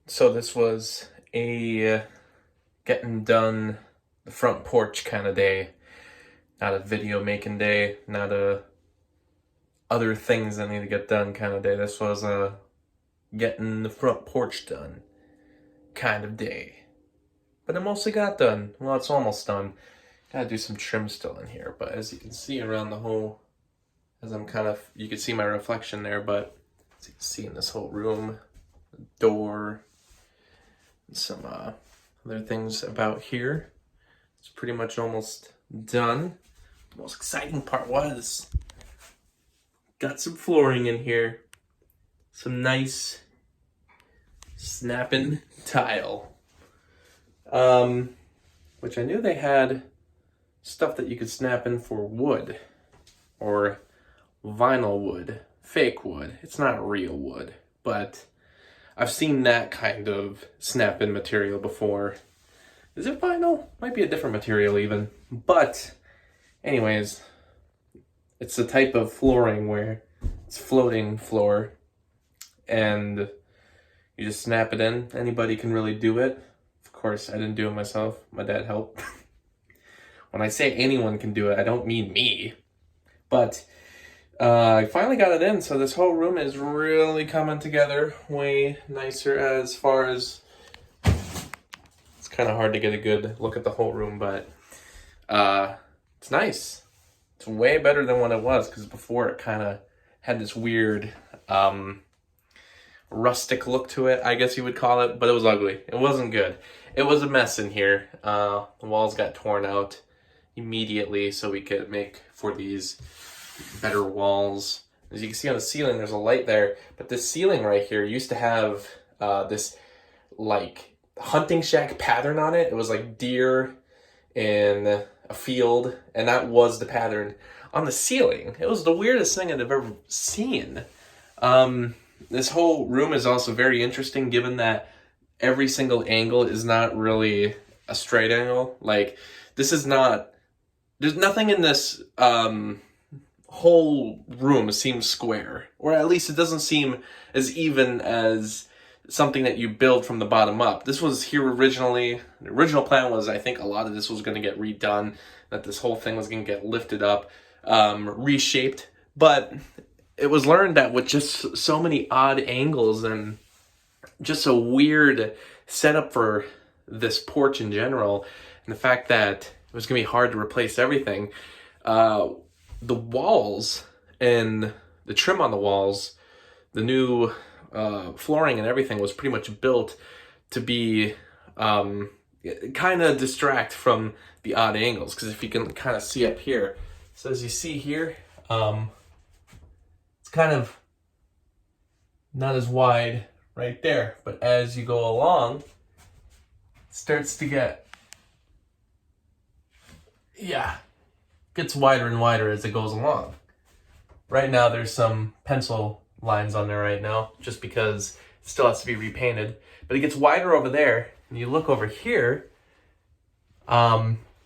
So this was a getting done the front porch kind of day, not a video making day, not a other things that need to get done kind of day. This was a getting the front porch done kind of day. But it mostly got done. Well, it's almost done. Gotta do some trim still in here, but as you can see around the whole, as I'm kind of, you can see my reflection there, but as you can see in this whole room, door, some other things about here. It's pretty much almost done. The most exciting part was got some flooring in here, some nice snapping tile, which I knew they had stuff that you could snap in for wood or vinyl wood, fake wood. It's not real wood, but I've seen that kind of snap-in material before. Is it vinyl? Might be a different material even. But anyways, it's the type of flooring where it's floating floor and you just snap it in. Anybody can really do it. Of course, I didn't do it myself. My dad helped. When I say anyone can do it, I don't mean me. But I finally got it in, so this whole room is really coming together way nicer as far as... It's kind of hard to get a good look at the whole room, but it's nice. It's way better than what it was, because before it kind of had this weird rustic look to it, I guess you would call it, but it was ugly. It wasn't good. It was a mess in here. The walls got torn out immediately so we could make for these better walls. As you can see on the ceiling, there's a light there, but this ceiling right here used to have this like hunting shack pattern on it. It was like deer in a field, and that was the pattern on the ceiling. It was the weirdest thing I've ever seen. This whole room is also very interesting given that every single angle is not really a straight angle. Like, this is not, there's nothing in this whole room seems square, or at least it doesn't seem as even as something that you build from the bottom up. This was here originally. The original plan was, I think a lot of this was going to get redone, that this whole thing was going to get lifted up, reshaped, but it was learned that with just so many odd angles and just a weird setup for this porch in general, and the fact that it was going to be hard to replace everything, the walls and the trim on the walls, the new flooring and everything was pretty much built to be kind of distract from the odd angles. Because if you can kind of see up here, so as you see here, it's kind of not as wide right there, but as you go along, it starts to get, gets wider and wider as it goes along. Right now there's some pencil lines on there right now, just because it still has to be repainted, but it gets wider over there, and you look over here,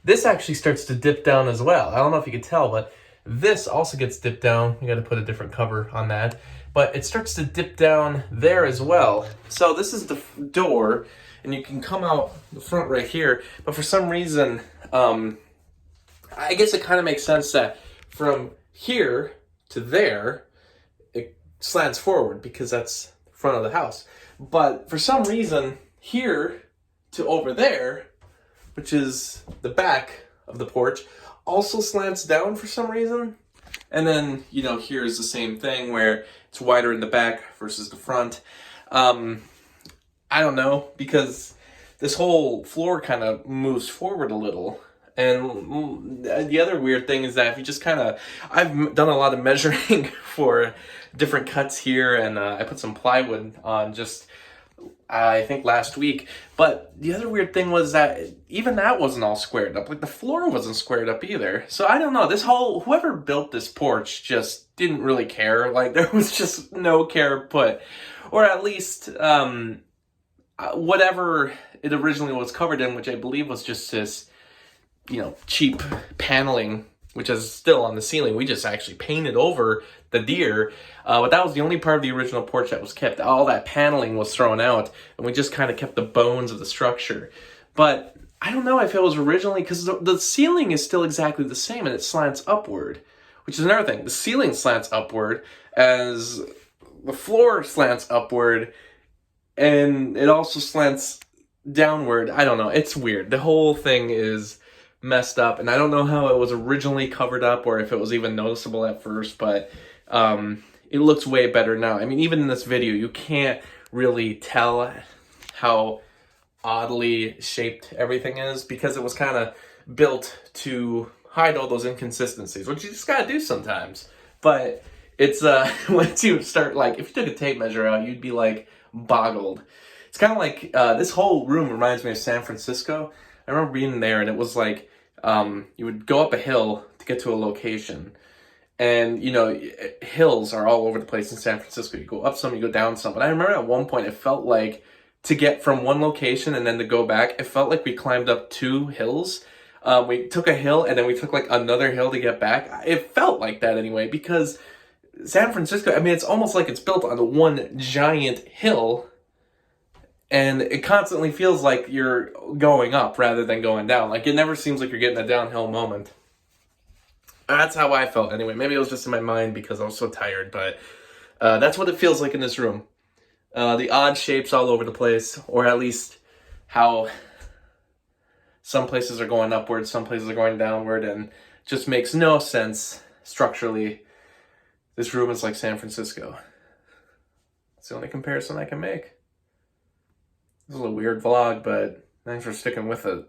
this actually starts to dip down as well. I don't know if you can tell, but this also gets dipped down. You got to put a different cover on that, but it starts to dip down there as well. So this is the door, and you can come out the front right here, but for some reason, I guess it kind of makes sense that from here to there, it slants forward because that's the front of the house. But for some reason, here to over there, which is the back of the porch, also slants down for some reason. And then, you know, here's the same thing where it's wider in the back versus the front. I don't know, because this whole floor kind of moves forward a little. And the other weird thing is that if you just kind of, I've done a lot of measuring for different cuts here, and I put some plywood on just, I think last week. But the other weird thing was that even that wasn't all squared up. Like, the floor wasn't squared up either. So I don't know, this whole, whoever built this porch just didn't really care. Like, there was just no care put. Or at least, whatever it originally was covered in, which I believe was just this, you know, cheap paneling which is still on the ceiling. We just actually painted over the deer, but that was the only part of the original porch that was kept. All that paneling was thrown out, and we just kind of kept the bones of the structure. But I don't know if it was originally, because the ceiling is still exactly the same, and it slants upward, which is another thing. The ceiling slants upward as the floor slants upward, and it also slants downward. I don't know. It's weird. The whole thing is messed up, and I don't know how it was originally covered up or if it was even noticeable at first, but it looks way better now. I mean, even in this video, you can't really tell how oddly shaped everything is because it was kind of built to hide all those inconsistencies, which you just gotta do sometimes. But it's once you start, like, if you took a tape measure out, you'd be like boggled. It's kind of like this whole room reminds me of San Francisco. I remember being there, and it was like you would go up a hill to get to a location, and you know, hills are all over the place in San Francisco. You go up some, you go down some. But I remember at one point it felt like, to get from one location and then to go back, it felt like we climbed up 2 hills. We took a hill and then we took like another hill to get back. It felt like that anyway, because San Francisco, I mean, it's almost like it's built on one giant hill, and it constantly feels like you're going up rather than going down. Like, it never seems like you're getting a downhill moment. That's how I felt anyway. Maybe it was just in my mind because I was so tired, but that's what it feels like in this room. The odd shapes all over the place, or at least how some places are going upward, some places are going downward, and just makes no sense structurally. This room is like San Francisco. It's the only comparison I can make. This is a weird vlog, but thanks for sticking with it.